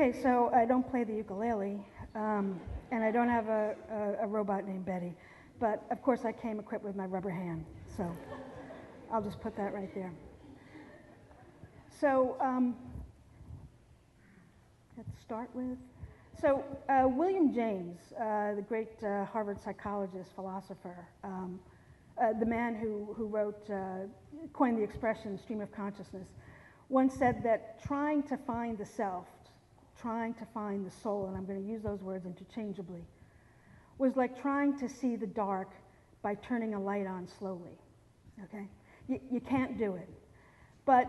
Okay, so I don't play the ukulele, and I don't have a robot named Betty, but of course I came equipped with my rubber hand, so I'll just put that right there. So let's start with, so William James, the great Harvard psychologist, philosopher, the man who coined the expression stream of consciousness, once said that trying to find the self, trying to find the soul, and I'm going to use those words interchangeably, was like trying to see the dark by turning a light on slowly, okay? You can't do it. But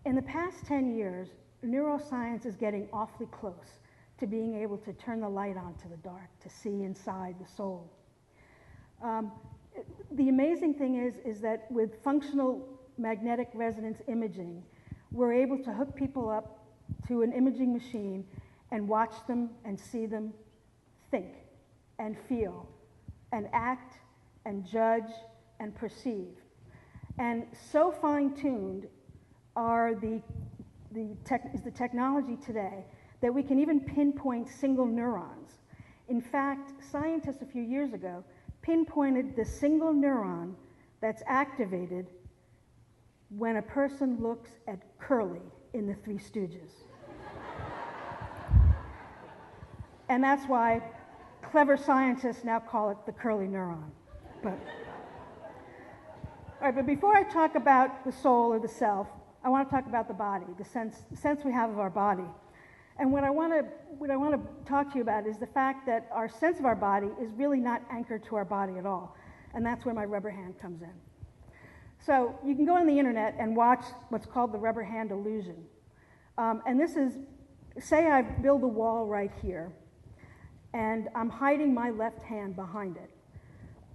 in the past 10 years, neuroscience is getting awfully close to being able to turn the light on to the dark, to see inside the soul. The amazing thing is that with functional magnetic resonance imaging, we're able to hook people up to an imaging machine and watch them and see them think and feel and act and judge and perceive. And so fine-tuned is the technology today that we can even pinpoint single neurons. In fact, scientists a few years ago pinpointed the single neuron that's activated when a person looks at Curly in the Three Stooges. And that's why clever scientists now call it the Curly neuron. All right, but before I talk about the soul or the self, I want to talk about the body, the sense we have of our body. And what I want to talk to you about is the fact that our sense of our body is really not anchored to our body at all. And that's where my rubber hand comes in. So you can go on the internet and watch what's called the rubber hand illusion. And this is, say I build a wall right here, and I'm hiding my left hand behind it,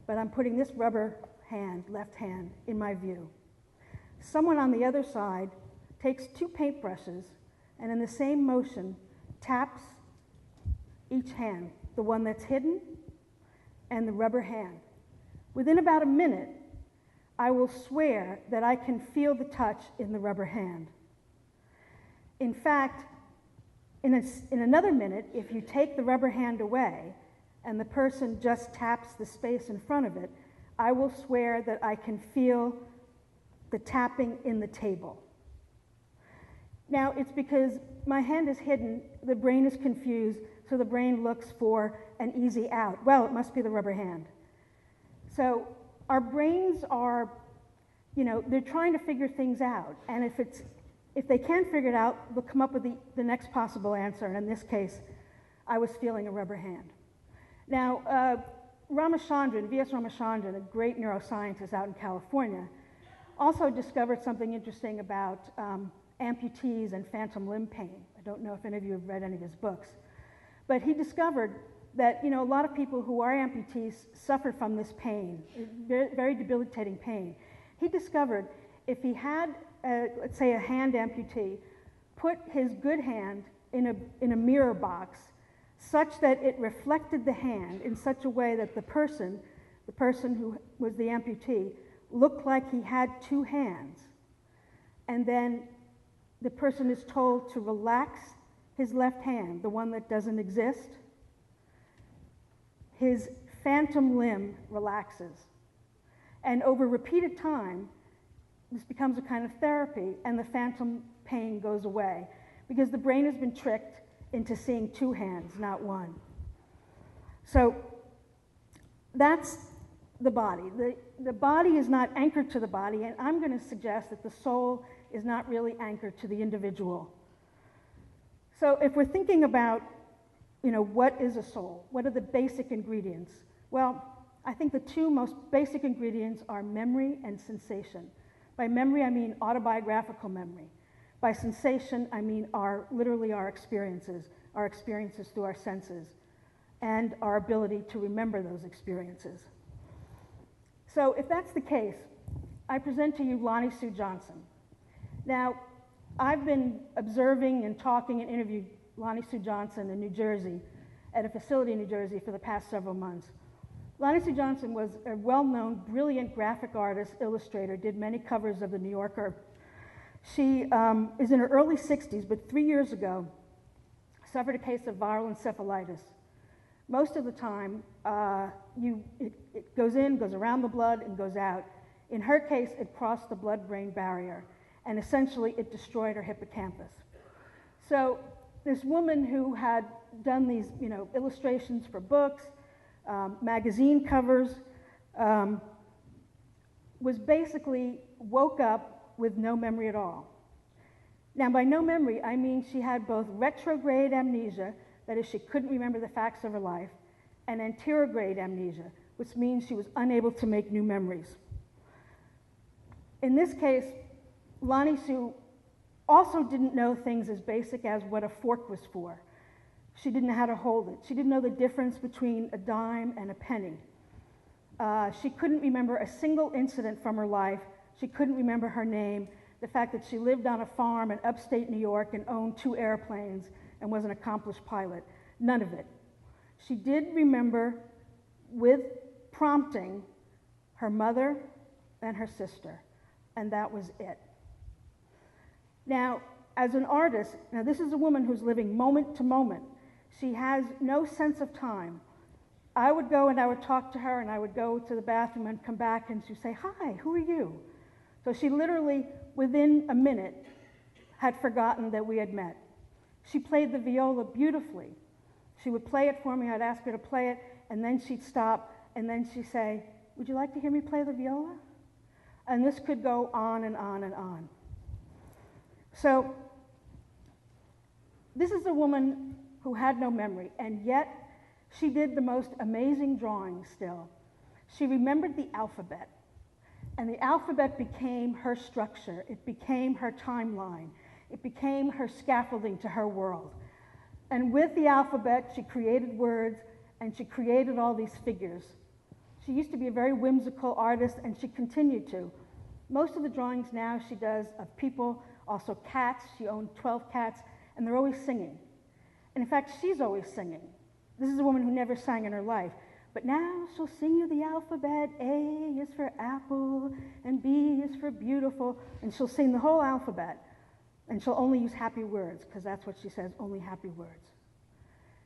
but I'm putting this rubber hand, left hand, in my view. Someone on the other side takes two paintbrushes and in the same motion taps each hand, the one that's hidden and the rubber hand. Within about a minute, I will swear that I can feel the touch in the rubber hand. In fact, in another minute, if you take the rubber hand away and the person just taps the space in front of it, I will swear that I can feel the tapping in the table. Now, it's because my hand is hidden, the brain is confused, so the brain looks for an easy out. Well, it must be the rubber hand. So our brains are, they're trying to figure things out, and if they can't figure it out, they'll come up with the next possible answer, and in this case, I was feeling a rubber hand. Now, Ramachandran, V.S. Ramachandran, a great neuroscientist out in California, also discovered something interesting about amputees and phantom limb pain. I don't know if any of you have read any of his books, but he discovered that a lot of people who are amputees suffer from this pain, very, very debilitating pain. He discovered if he had, let's say, a hand amputee, put his good hand in a mirror box such that it reflected the hand in such a way that the person who was the amputee, looked like he had two hands. And then the person is told to relax his left hand, the one that doesn't exist. His phantom limb relaxes. And over repeated time, this becomes a kind of therapy, and the phantom pain goes away, because the brain has been tricked into seeing two hands, not one. So that's the body. The body is not anchored to the body, and I'm going to suggest that the soul is not really anchored to the individual. So if we're thinking about, what is a soul? What are the basic ingredients? Well, I think the two most basic ingredients are memory and sensation. By memory, I mean autobiographical memory. By sensation, I mean literally our experiences through our senses, and our ability to remember those experiences. So if that's the case, I present to you Lonnie Sue Johnson. Now, I've been observing and talking and interviewed Lonnie Sue Johnson in New Jersey, at a facility in New Jersey for the past several months. Lonnie Sue Johnson was a well-known, brilliant graphic artist, illustrator, did many covers of The New Yorker. She is in her early 60s, but 3 years ago, suffered a case of viral encephalitis. Most of the time, it goes in, goes around the blood, and goes out. In her case, it crossed the blood-brain barrier, and essentially it destroyed her hippocampus. So this woman who had done these, illustrations for books, magazine covers, was basically woke up with no memory at all. Now, by no memory, I mean she had both retrograde amnesia, that is, she couldn't remember the facts of her life, and anterograde amnesia, which means she was unable to make new memories. In this case, Lonnie Sue also didn't know things as basic as what a fork was for. She didn't know how to hold it. She didn't know the difference between a dime and a penny. She couldn't remember a single incident from her life. She couldn't remember her name, the fact that she lived on a farm in upstate New York and owned 2 airplanes and was an accomplished pilot. None of it. She did remember, with prompting, her mother and her sister, and that was it. Now, as an artist, now this is a woman who's living moment to moment. She has no sense of time. I would go and I would talk to her, and I would go to the bathroom and come back, and she'd say, "Hi, who are you?" So she literally, within a minute, had forgotten that we had met. She played the viola beautifully. She would play it for me, I'd ask her to play it, and then she'd stop, and then she'd say, "Would you like to hear me play the viola?" And this could go on and on and on. So, this is a woman who had no memory, and yet she did the most amazing drawings still. She remembered the alphabet, and the alphabet became her structure. It became her timeline. It became her scaffolding to her world. And with the alphabet, she created words, and she created all these figures. She used to be a very whimsical artist, and she continued to. Most of the drawings now she does of people, also cats. She owned 12 cats, and they're always singing. And in fact, she's always singing. This is a woman who never sang in her life. But now she'll sing you the alphabet. A is for apple, and B is for beautiful. And she'll sing the whole alphabet. And she'll only use happy words, because that's what she says, only happy words.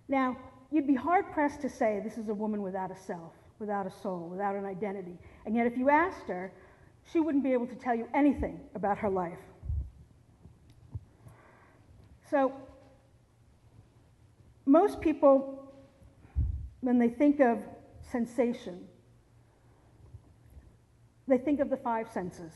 Now, you'd be hard-pressed to say this is a woman without a self, without a soul, without an identity. And yet if you asked her, she wouldn't be able to tell you anything about her life. So, most people, when they think of sensation, they think of the 5 senses.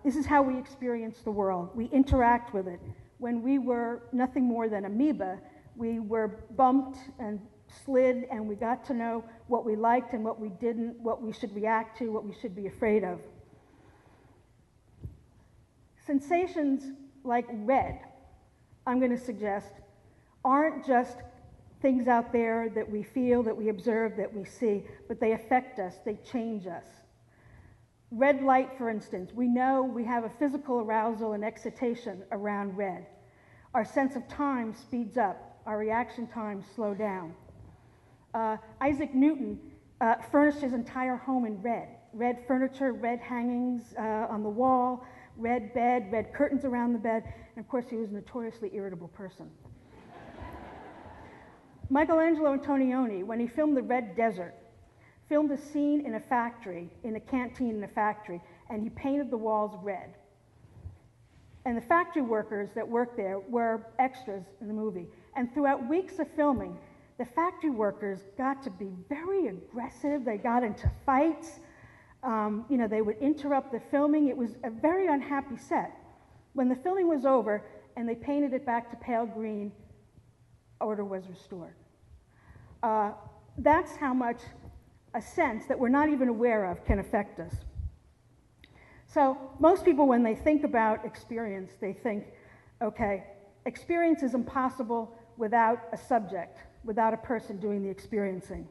This is how we experience the world. We interact with it. When we were nothing more than amoeba, we were bumped and slid, and we got to know what we liked and what we didn't, what we should react to, what we should be afraid of. Sensations like red, I'm going to suggest, aren't just things out there that we feel, that we observe, that we see, but they affect us, they change us. Red light, for instance, we know we have a physical arousal and excitation around red. Our sense of time speeds up, our reaction times slow down. Isaac Newton furnished his entire home in red. Red furniture, red hangings on the wall, red bed, red curtains around the bed, and of course he was a notoriously irritable person. Michelangelo Antonioni, when he filmed The Red Desert, filmed a scene in a factory, in a canteen in a factory, and he painted the walls red. And the factory workers that worked there were extras in the movie. And throughout weeks of filming, the factory workers got to be very aggressive. They got into fights. They would interrupt the filming. It was a very unhappy set. When the filming was over and they painted it back to pale green, order was restored. That's how much a sense that we're not even aware of can affect us. So most people, when they think about experience, they think, okay, experience is impossible without a subject, without a person doing the experiencing.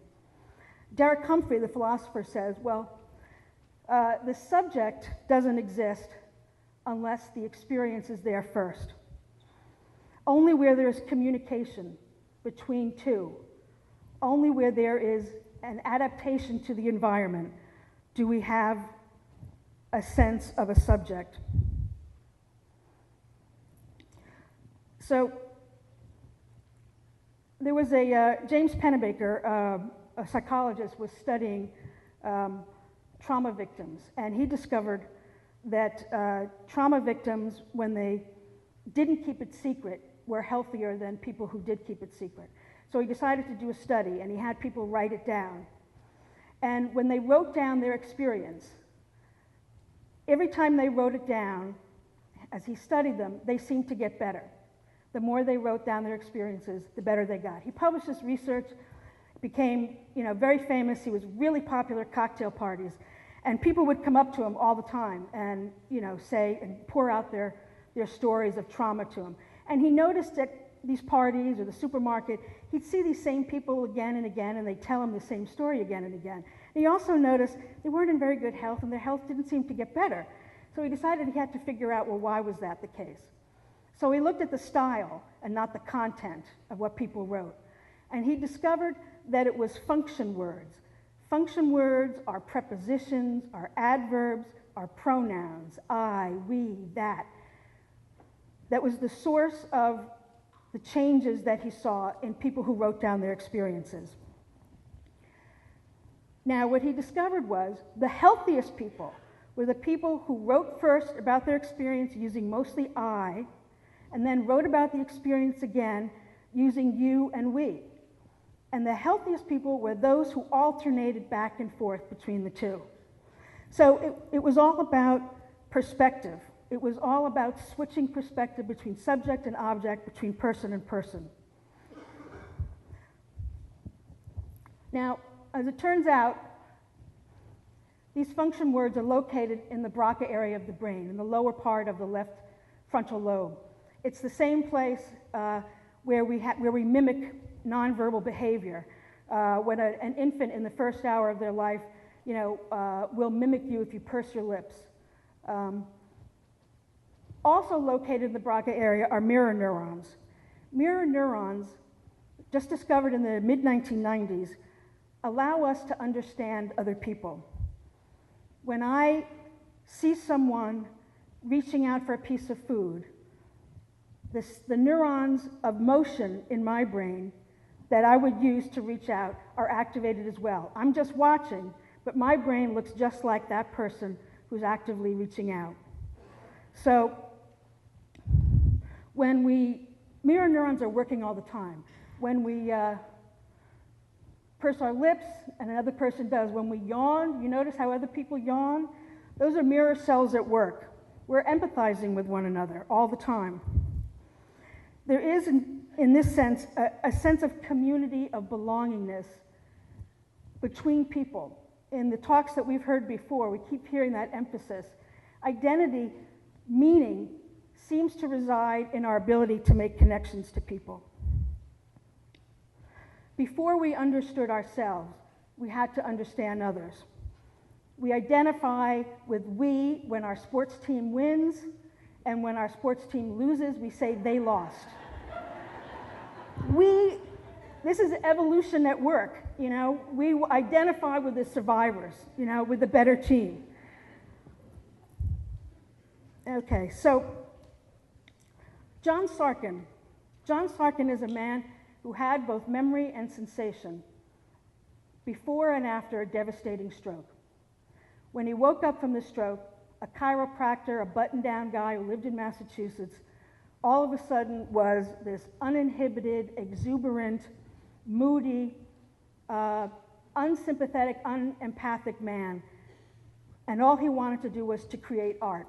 Derek Humphrey, the philosopher, says, well, the subject doesn't exist unless the experience is there first. Only where there is communication between two, only where there is an adaptation to the environment, do we have a sense of a subject. So There was James Pennebaker, a psychologist, was studying trauma victims, and he discovered that trauma victims, when they didn't keep it secret, were healthier than people who did keep it secret. So he decided to do a study, and he had people write it down. And when they wrote down their experience, every time they wrote it down, as he studied them, they seemed to get better. The more they wrote down their experiences, the better they got. He published this research, became very famous. He was really popular at cocktail parties, and people would come up to him all the time and say and pour out their stories of trauma to him. And he noticed at these parties or the supermarket, he'd see these same people again and again, and they'd tell him the same story again and again. And he also noticed they weren't in very good health, and their health didn't seem to get better. So he decided he had to figure out, well, why was that the case? So he looked at the style and not the content of what people wrote. And he discovered that it was function words. Function words are prepositions, are adverbs, are pronouns, I, we, that. That was the source of the changes that he saw in people who wrote down their experiences. Now, what he discovered was the healthiest people were the people who wrote first about their experience using mostly I, and then wrote about the experience again using you and we. And the healthiest people were those who alternated back and forth between the two. So it was all about perspective. It was all about switching perspective between subject and object, between person and person. Now, as it turns out, these function words are located in the Broca area of the brain, in the lower part of the left frontal lobe. It's the same place where we mimic nonverbal behavior. When an infant in the first hour of their life, will mimic you if you purse your lips. Also located in the Broca area are mirror neurons. Mirror neurons, just discovered in the mid-1990s, allow us to understand other people. When I see someone reaching out for a piece of food, the neurons of motion in my brain that I would use to reach out are activated as well. I'm just watching, but my brain looks just like that person who's actively reaching out. So mirror neurons are working all the time. When we purse our lips, and another person does. When we yawn, you notice how other people yawn? Those are mirror cells at work. We're empathizing with one another all the time. There is, in this sense, a sense of community, of belongingness between people. In the talks that we've heard before, we keep hearing that emphasis. Identity, meaning, seems to reside in our ability to make connections to people. Before we understood ourselves, we had to understand others. We identify with we when our sports team wins, and when our sports team loses, we say they lost. This is evolution at work, we identify with the survivors, with the better team. Okay, so Jon Sarkin. Jon Sarkin is a man who had both memory and sensation before and after a devastating stroke. When he woke up from the stroke, a chiropractor, a button-down guy who lived in Massachusetts, all of a sudden was this uninhibited, exuberant, moody, unsympathetic, unempathic man. And all he wanted to do was to create art.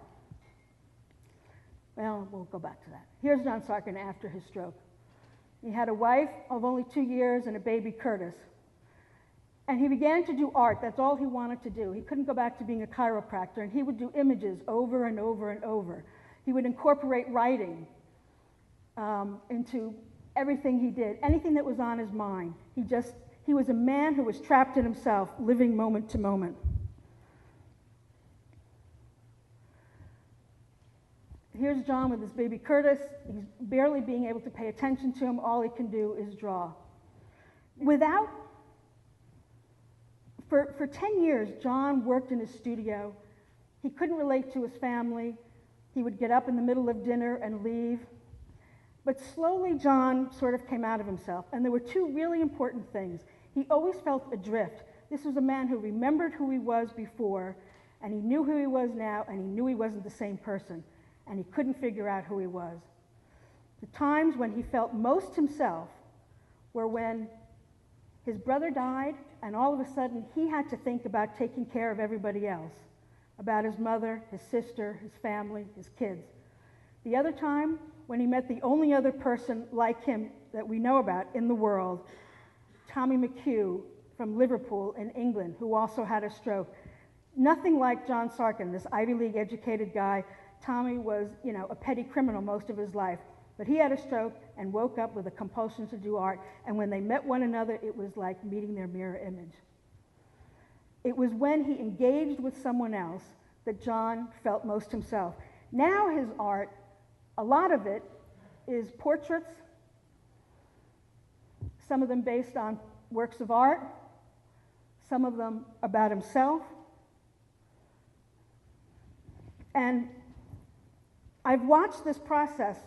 Well, we'll go back to that. Here's Jon Sarkin after his stroke. He had a wife of only 2 years and a baby, Curtis. And he began to do art. That's all he wanted to do. He couldn't go back to being a chiropractor, and he would do images over and over and over. He would incorporate writing into everything he did, anything that was on his mind. He was a man who was trapped in himself, living moment to moment. Here's John with his baby Curtis. He's barely being able to pay attention to him. All he can do is draw. For 10 years, John worked in his studio. He couldn't relate to his family. He would get up in the middle of dinner and leave. But slowly Jon sort of came out of himself, and there were two really important things. He always felt adrift. This was a man who remembered who he was before, and he knew who he was now, and he knew he wasn't the same person, and he couldn't figure out who he was. The times when he felt most himself were when his brother died, and all of a sudden he had to think about taking care of everybody else, about his mother, his sister, his family, his kids. The other time, when he met the only other person like him that we know about in the world, Tommy McHugh from Liverpool in England, who also had a stroke. Nothing like Jon Sarkin, this Ivy League educated guy. Tommy was, a petty criminal most of his life. But he had a stroke and woke up with a compulsion to do art, and when they met one another, it was like meeting their mirror image. It was when he engaged with someone else that Jon felt most himself. Now his art, a lot of it is portraits, some of them based on works of art, some of them about himself. And I've watched this process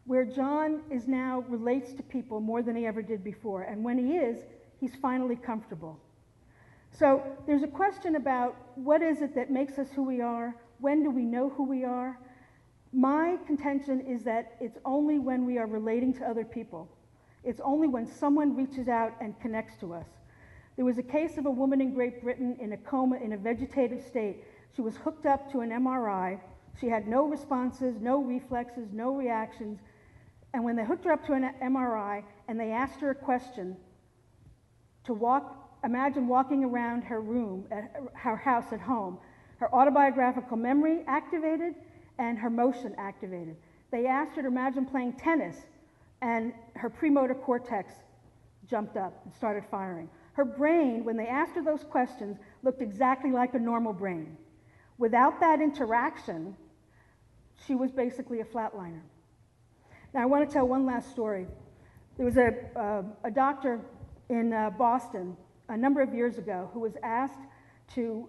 where Jon is now relates to people more than he ever did before. And when he is, he's finally comfortable. So there's a question about what is it that makes us who we are? When do we know who we are? My contention is that it's only when we are relating to other people. It's only when someone reaches out and connects to us. There was a case of a woman in Great Britain in a coma in a vegetative state. She was hooked up to an MRI. She had no responses, no reflexes, no reactions. And when they hooked her up to an MRI and they asked her a question to imagine walking around her room, at her house at home, her autobiographical memory activated and her motion activated. They asked her to imagine playing tennis, and her premotor cortex jumped up and started firing. Her brain, when they asked her those questions, looked exactly like a normal brain. Without that interaction, she was basically a flatliner. Now, I want to tell one last story. There was a doctor in Boston a number of years ago who was asked to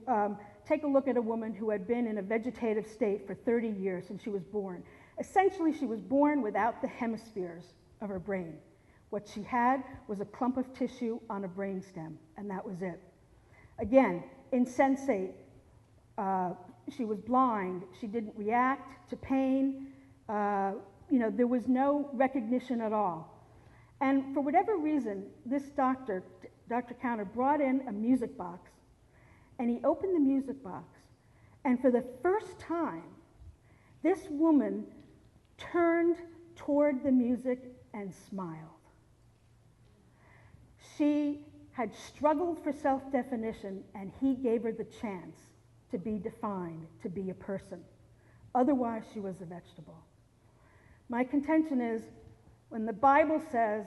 take a look at a woman who had been in a vegetative state for 30 years since she was born. Essentially, she was born without the hemispheres of her brain. What she had was a clump of tissue on a brainstem, and that was it. Again, insensate. She was blind. She didn't react to pain. There was no recognition at all. And for whatever reason, this doctor, Dr. Counter, brought in a music box, and he opened the music box, and for the first time, this woman turned toward the music and smiled. She had struggled for self-definition, and he gave her the chance to be defined, to be a person. Otherwise, she was a vegetable. My contention is, when the Bible says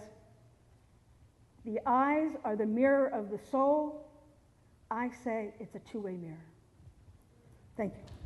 the eyes are the mirror of the soul, I say it's a two-way mirror. Thank you.